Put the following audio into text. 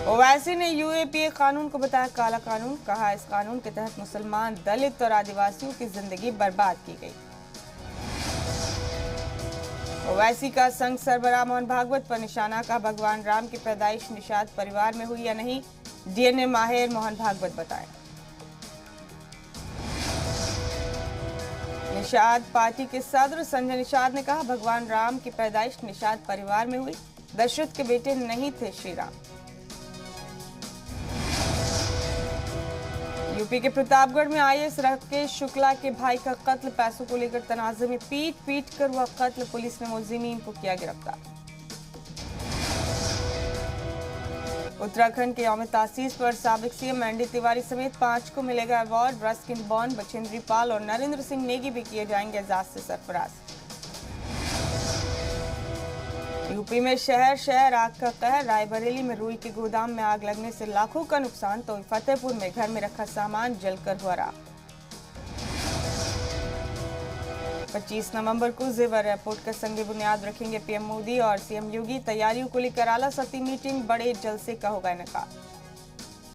ओवैसी ने यूएपीए कानून को बताया काला कानून। कहा, इस कानून के तहत मुसलमान, दलित और आदिवासियों की जिंदगी बर्बाद की गई। ओवैसी का संघ सरबराह मोहन भागवत पर निशाना। कहा, भगवान राम की पैदाइश निषाद परिवार में हुई या नहीं, डीएनए माहिर मोहन भागवत बताए। निषाद पार्टी के सदर संजय निषाद ने कहा, भगवान राम की पैदाइश निषाद परिवार में हुई, दशरथ के बेटे नहीं थे श्री राम। यूपी के प्रतापगढ़ में आईएएस राकेश शुक्ला के भाई का कत्ल, पैसों को लेकर तनाजे में पीट कर हुआ कत्ल, पुलिस ने मुलजिमीन को किया गिरफ्तार। उत्तराखंड के यौम तासीस पर साबिक सीएम एनडी तिवारी समेत 5 को मिलेगा award. Ruskin bond, Bachendri Pal और नरेंद्र सिंह नेगी भी किए जाएंगे एजाज से सरफराज। यूपी में शहर आग का कहर। रायबरेली में रुई के गोदाम में आग लगने से लाखों का नुकसान, तो फतेहपुर में घर में रखा सामान जलकर हुआ राख। 25 नवंबर को जेवर एयरपोर्ट का संग बुनियाद रखेंगे पीएम मोदी और सीएम योगी। तैयारियों को लेकर आला सती मीटिंग, बड़े जलसे का होगा इनका।